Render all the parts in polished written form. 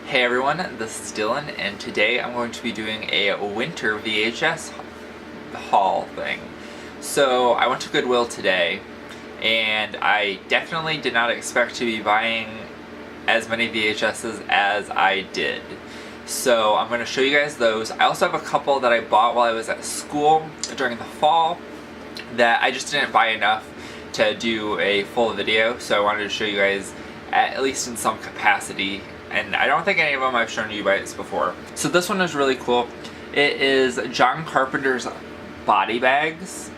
Hey everyone, this is Dylan, and today I'm going to be doing a winter VHS haul thing. So I went to Goodwill today, and I definitely did not expect to be buying as many VHSs as I did. So I'm going to show you guys those. I also have a couple that I bought while I was at school during the fall that I just didn't buy enough to do a full video, so I wanted to show you guys at least in some capacity. And I don't think any of them I've shown you guys before. So this one is really cool. It is John Carpenter's body bags.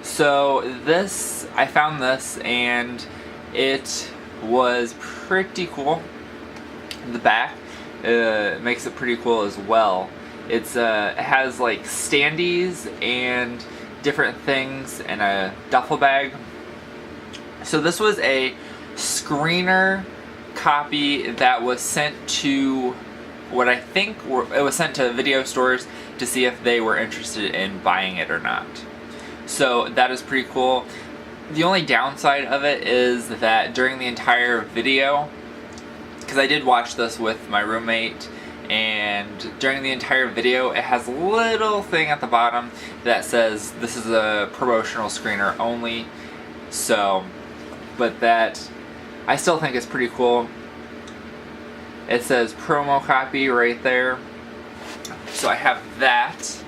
So this, I found this and it was pretty cool. The back makes it pretty cool as well. It has like standees and different things and a duffel bag. So this was a screener copy that was sent to what I think it was sent to video stores to see if they were interested in buying it or not. So that is pretty cool. The only downside of it is that during the entire video, because I did watch this with my roommate, and during the entire video it has a little thing at the bottom that says this is a promotional screener only. So, but that I still think it's pretty cool. It says promo copy right there. So I have that.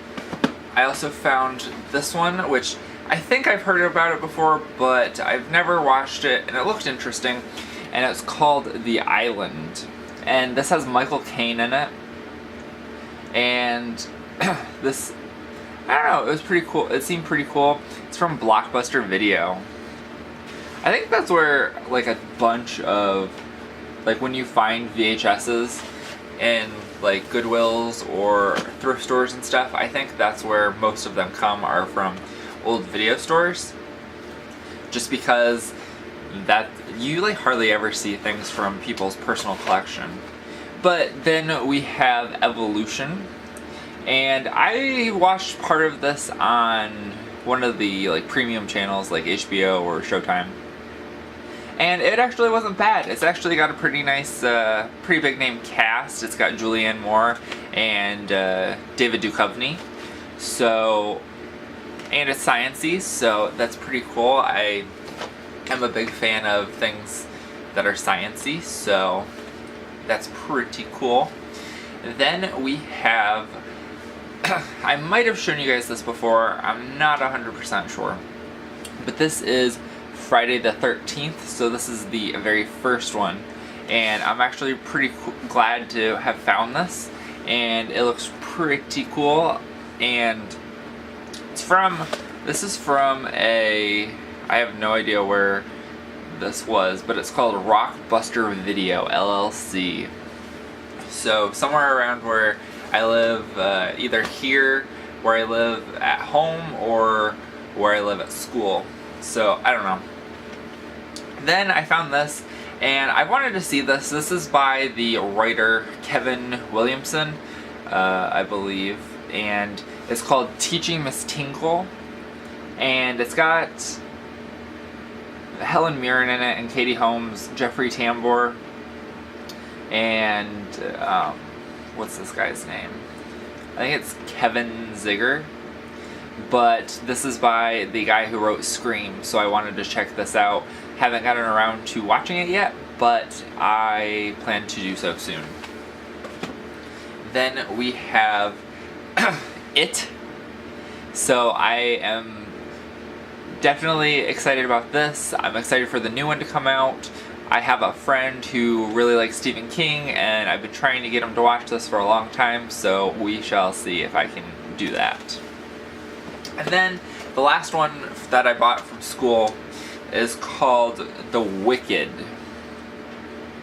I also found this one, which I think I've heard about it before, but I've never watched it, and it looked interesting. And it's called The Island. And this has Michael Caine in it. And this, I don't know, it was pretty cool. It seemed pretty cool. It's from Blockbuster Video. I think that's where like a bunch of, like when you find VHSs in like Goodwills or thrift stores and stuff, I think that's where most of them come, are from old video stores. Just because that you like hardly ever see things from people's personal collection. But then we have Evolution, and I watched part of this on one of the like premium channels like HBO or Showtime. And it actually wasn't bad. It's actually got a pretty nice, pretty big name cast. It's got Julianne Moore and David Duchovny. So, and it's science-y, so that's pretty cool. I am a big fan of things that are science-y, so that's pretty cool. Then we have, I might have shown you guys this before, I'm not 100% sure, but this is Friday the 13th, so this is the very first one, and I'm actually pretty glad to have found this, and it looks pretty cool. And this is from I have no idea where this was, but it's called Rockbuster Video LLC. So somewhere around where I live, either here where I live at home or where I live at school. So I don't know. Then I found this, and I wanted to see this. This is by the writer Kevin Williamson, I believe, and it's called Teaching Miss Tinkle, and it's got Helen Mirren in it, and Katie Holmes, Jeffrey Tambor, and what's this guy's name? I think it's Kevin Ziegler. But this is by the guy who wrote Scream, so I wanted to check this out. Haven't gotten around to watching it yet, but I plan to do so soon. Then we have It. So I am definitely excited about this. I'm excited for the new one to come out. I have a friend who really likes Stephen King, and I've been trying to get him to watch this for a long time, so we shall see if I can do that. And then the last one that I bought from school is called The Wicked.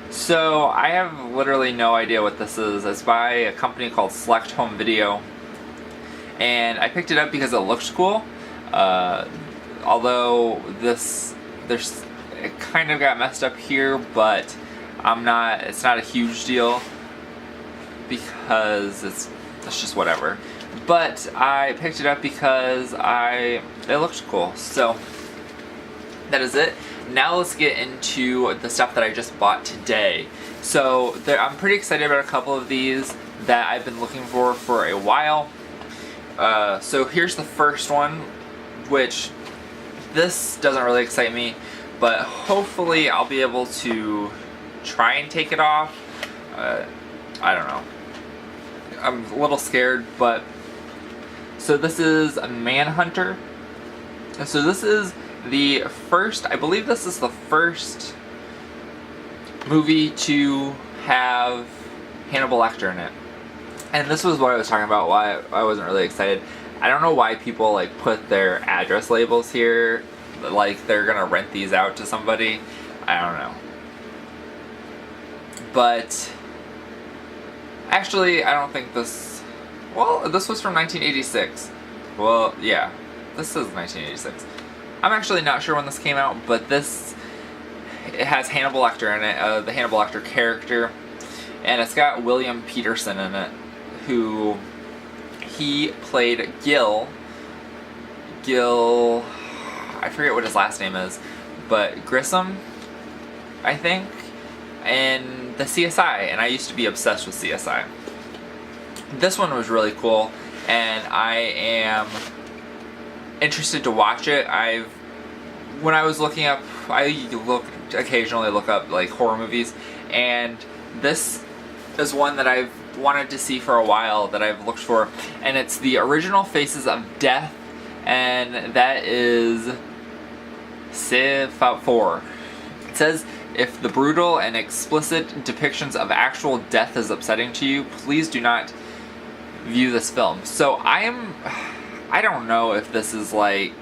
So I have literally no idea what this is. It's by a company called Select Home Video, and I picked it up because it looked cool. Although it kind of got messed up here, but it's not a huge deal because it's just whatever. But I picked it up because it looked cool. So that is it. now let's get into the stuff that I just bought today. So I'm pretty excited about a couple of these that I've been looking for a while. So here's the first one, which this doesn't really excite me, but hopefully I'll be able to try and take it off. I don't know. I'm a little scared, but so this is a Manhunter. And so this is the first, I believe this is the first movie to have Hannibal Lecter in it. And this was what I was talking about, why I wasn't really excited. I don't know why people like put their address labels here, like they're gonna rent these out to somebody. I don't know. But actually, I don't think this, well, this was from 1986. Well, yeah, this is 1986. I'm actually not sure when this came out, but it has Hannibal Lecter in it, the Hannibal Lecter character, and it's got William Peterson in it, who he played Gil, I forget what his last name is, but Grissom, I think, in the CSI, and I used to be obsessed with CSI. This one was really cool, and I am interested to watch it. When I was looking up, I occasionally look up like horror movies, and this is one that I've wanted to see for a while, that I've looked for, and it's the original Faces of Death, and that is CIF4. It says, if the brutal and explicit depictions of actual death is upsetting to you, please do not view this film. So I don't know if this is like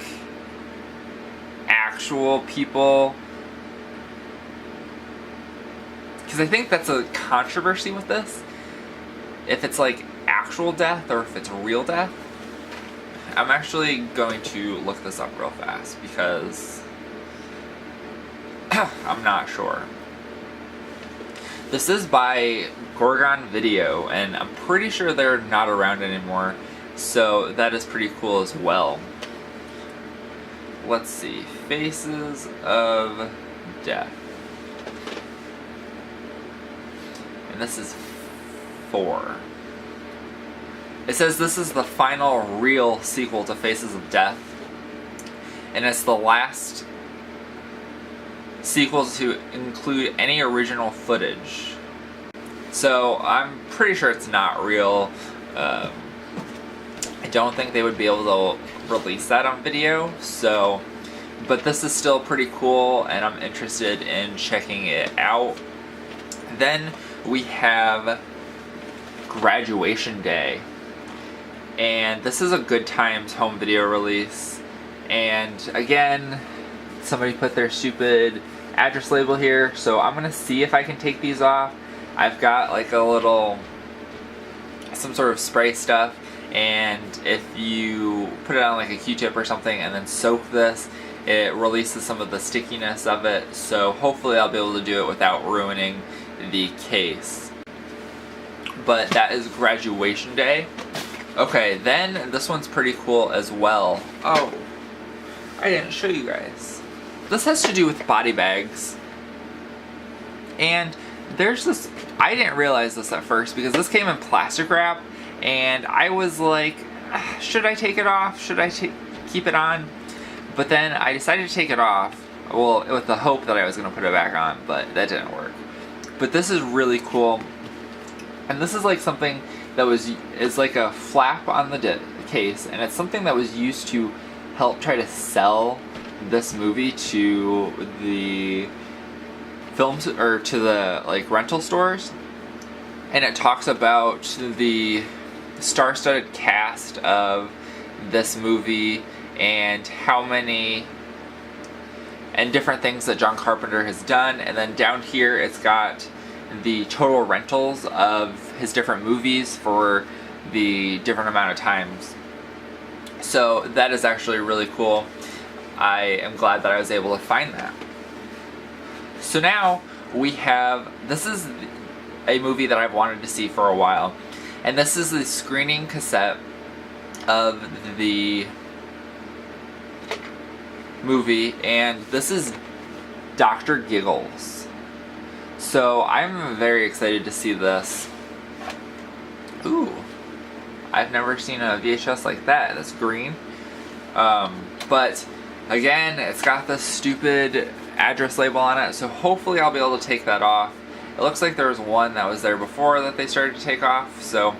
actual people, because I think that's a controversy with this, if it's like actual death or if it's real death. I'm actually going to look this up real fast because I'm not sure. This is by Gorgon Video, and I'm pretty sure they're not around anymore, so that is pretty cool as well. Let's see, Faces of Death. And this is 4. It says this is the final real sequel to Faces of Death, and it's the last sequel to include any original footage. So I'm pretty sure it's not real. I don't think they would be able to release that on video, so, but this is still pretty cool, and I'm interested in checking it out. Then we have Graduation Day, and this is a Good Times home video release, and again, somebody put their stupid address label here, so I'm gonna see if I can take these off. I've got like a little, some sort of spray stuff, and if you put it on like a Q-tip or something and then soak this, it releases some of the stickiness of it, so hopefully I'll be able to do it without ruining the case. But that is Graduation Day. Okay, then this one's pretty cool as well. Oh, I didn't show you guys. This has to do with body bags. And there's this, I didn't realize this at first because this came in plastic wrap, and I was like, should I take it off? Should I keep it on? But then I decided to take it off, well, with the hope that I was going to put it back on, but that didn't work. But this is really cool, and this is like something that is like a flap on the case, and it's something that was used to help try to sell this movie to the films, or to the like rental stores, and it talks about the star-studded cast of this movie and how many and different things that John Carpenter has done, and then down here it's got the total rentals of his different movies for the different amount of times. So that is actually really cool. I am glad that I was able to find that. So now we have, this is a movie that I've wanted to see for a while, and this is the screening cassette of the movie, and this is Dr. Giggles. So I'm very excited to see this. Ooh, I've never seen a VHS like that. That's green. But again, it's got this stupid address label on it, so hopefully I'll be able to take that off. It looks like there was one that was there before that they started to take off, so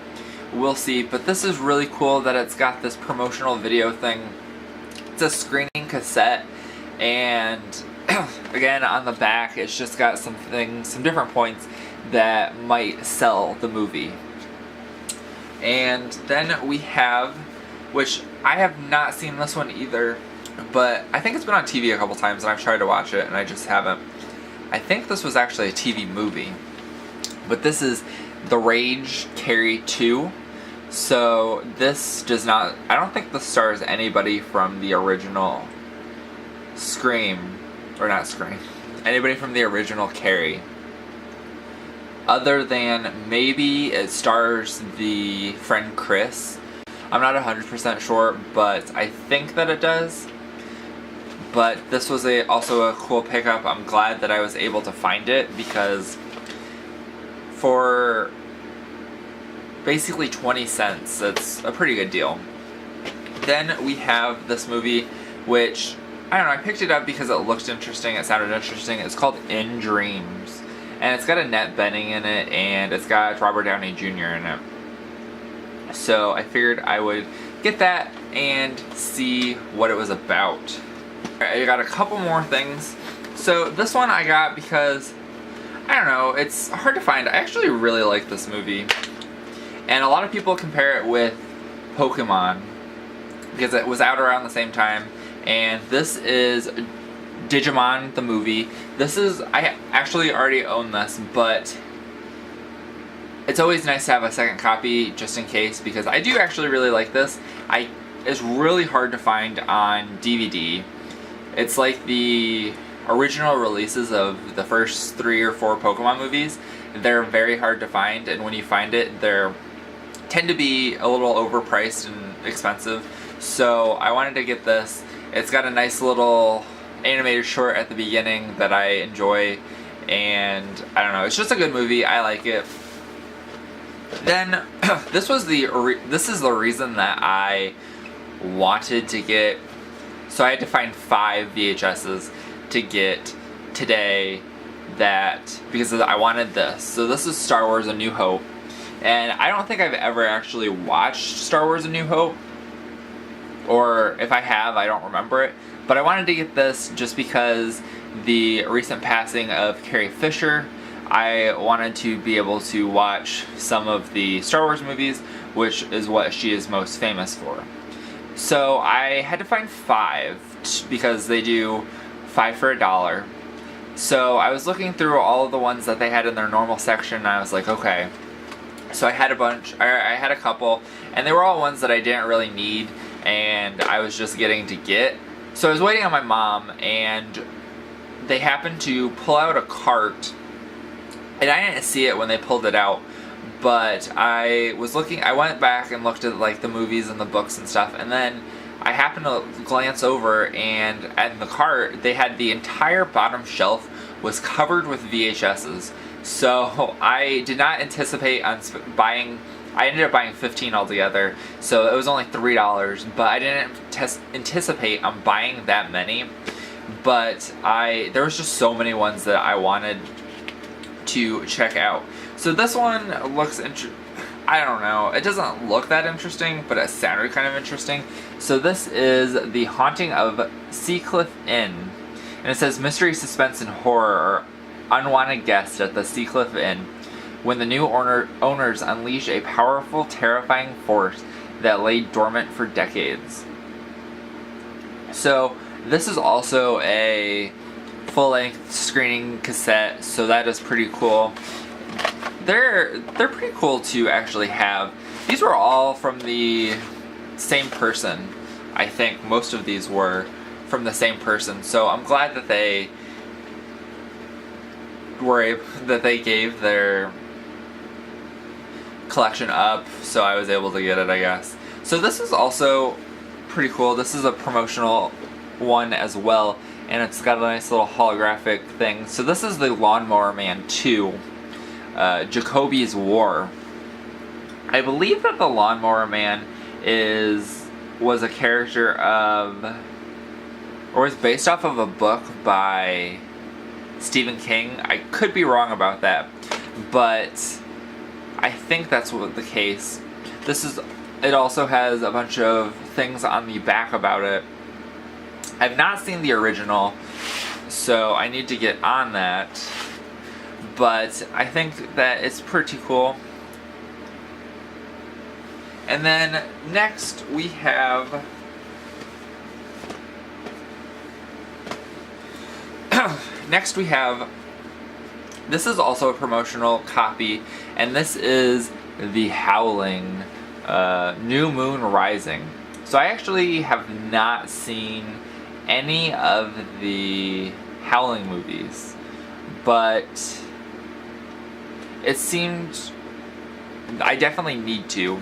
we'll see. But this is really cool that it's got this promotional video thing. It's a screening cassette, and again, on the back, it's just got some different points that might sell the movie. And then we have, which I have not seen this one either, but I think it's been on TV a couple times and I've tried to watch it and I just haven't. I think this was actually a TV movie, but this is The Rage Carrie 2. So this does not, I don't think this stars anybody from the original Scream, or not Scream, anybody from the original Carrie. Other than maybe it stars the friend Chris. I'm not 100% sure, but I think that it does. But this was also a cool pickup. I'm glad that I was able to find it, because for basically 20 cents, it's a pretty good deal. Then we have this movie, which, I don't know, I picked it up because it looked interesting, it sounded interesting. It's called In Dreams. And it's got Annette Bening in it, and it's got Robert Downey Jr. in it. So I figured I would get that and see what it was about. I got a couple more things. So this one I got because, I don't know, it's hard to find. I actually really like this movie. And a lot of people compare it with Pokemon, because it was out around the same time. And this is Digimon, the movie. I actually already own this, but it's always nice to have a second copy just in case, because I do actually really like this. It's really hard to find on DVD. It's like the original releases of the first 3 or 4 Pokemon movies. They're very hard to find, and when you find it, they tend to be a little overpriced and expensive. So I wanted to get this. It's got a nice little animated short at the beginning that I enjoy, and I don't know, it's just a good movie. I like it. Then this is the reason that I wanted to get, so I had to find 5 VHSs to get today, because I wanted this. So this is Star Wars A New Hope, and I don't think I've ever actually watched Star Wars A New Hope, or if I have, I don't remember it. But I wanted to get this just because the recent passing of Carrie Fisher, I wanted to be able to watch some of the Star Wars movies, which is what she is most famous for. So I had to find 5, because they do 5 for $1. So I was looking through all of the ones that they had in their normal section, and I was like, okay. So I had a bunch, I had a couple, and they were all ones that I didn't really need, and I was just getting to get. So I was waiting on my mom, and they happened to pull out a cart, and I didn't see it when they pulled it out, but I went back and looked at like the movies and the books and stuff, and then I happened to glance over, and at the cart, they had the entire bottom shelf was covered with VHSs. So I did not anticipate on buying. I ended up buying 15 altogether, so it was only $3, but I didn't anticipate on buying that many. But there was just so many ones that I wanted to check out. So this one looks I don't know, it doesn't look that interesting, but it sounded kind of interesting. So this is The Haunting of Seacliff Inn, and it says mystery, suspense, and horror are unwanted guests at the Seacliff Inn when the new owners unleash a powerful, terrifying force that lay dormant for decades. So this is also a full-length screening cassette, so that is pretty cool. They're pretty cool to actually have. These were all from the same person. I think most of these were from the same person, so I'm glad that they gave their collection up, so I was able to get it, I guess. So this is also pretty cool. This is a promotional one as well, and it's got a nice little holographic thing. So this is the Lawnmower Man 2, Jacoby's War. I believe that the Lawnmower Man was a character of, or was based off of a book by Stephen King. I could be wrong about that, but I think that's what the case. It also has a bunch of things on the back about it. I've not seen the original, so I need to get on that, but I think that it's pretty cool. And then next we have this is also a promotional copy, and this is The Howling, New Moon Rising. So I actually have not seen any of the Howling movies, but it seemed I definitely need to.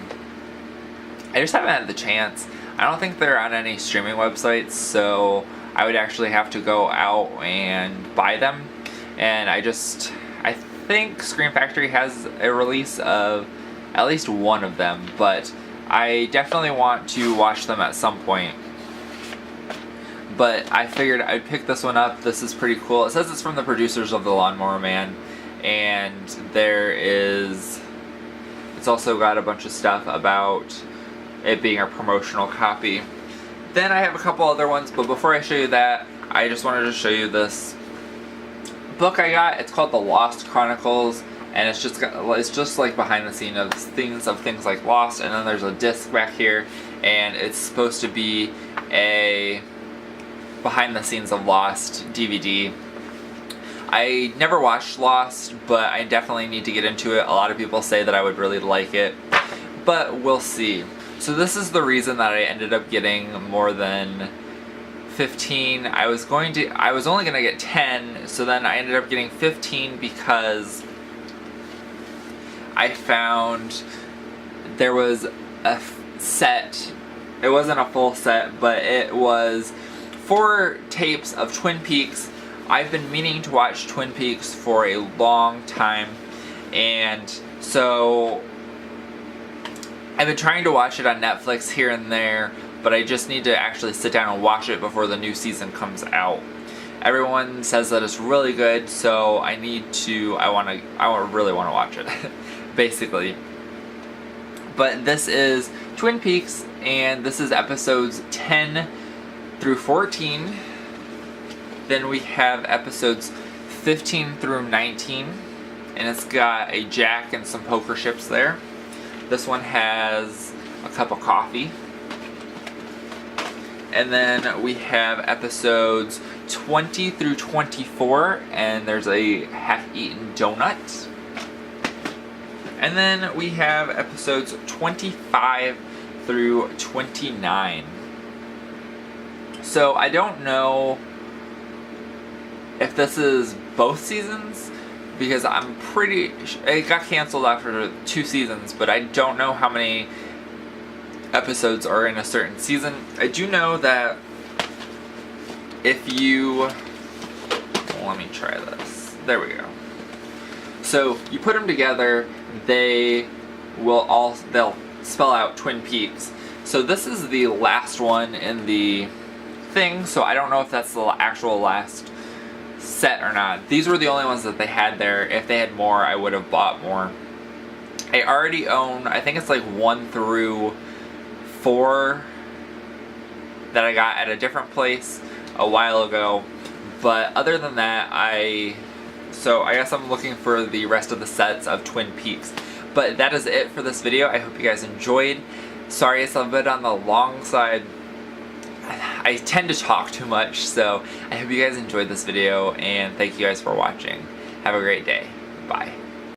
I just haven't had the chance. I don't think they're on any streaming websites, so I would actually have to go out and buy them. And I think Scream Factory has a release of at least one of them, but I definitely want to watch them at some point. But I figured I'd pick this one up. This is pretty cool. It says it's from the producers of The Lawnmower Man, and it's also got a bunch of stuff about it being a promotional copy. Then I have a couple other ones, but before I show you that, I just wanted to show you this book I got. It's called The Lost Chronicles, and it's just like behind the scenes of things like Lost, and then there's a disc back here, and it's supposed to be a behind the scenes of Lost DVD. I never watched Lost, but I definitely need to get into it. A lot of people say that I would really like it, but we'll see. So this is the reason that I ended up getting more than 15. I was only going to get 10, so then I ended up getting 15 because I found there was a set. It wasn't a full set, but it was 4 tapes of Twin Peaks. I've been meaning to watch Twin Peaks for a long time, and so I've been trying to watch it on Netflix here and there, but I just need to actually sit down and watch it before the new season comes out. Everyone says that it's really good, so I really want to watch it, basically. But this is Twin Peaks, and this is episodes 10 through 14. Then we have episodes 15 through 19, and it's got a Jack and some poker chips there. This one has a cup of coffee. And then we have episodes 20 through 24, and there's a half-eaten donut. And then we have episodes 25 through 29. So I don't know if this is both seasons, because it got canceled after 2 seasons, but I don't know how many episodes are in a certain season. I do know that if you, let me try this. There we go. So you put them together, they'll spell out Twin Peaks. So this is the last one in the thing, so I don't know if that's the actual last set or not. These were the only ones that they had there. If they had more, I would have bought more. I already own, I think it's like 1 through 4 that I got at a different place a while ago. But other than that, so I guess I'm looking for the rest of the sets of Twin Peaks. But that is it for this video. I hope you guys enjoyed. Sorry it's a bit on the long side. I tend to talk too much, so I hope you guys enjoyed this video, and thank you guys for watching. Have a great day. Bye.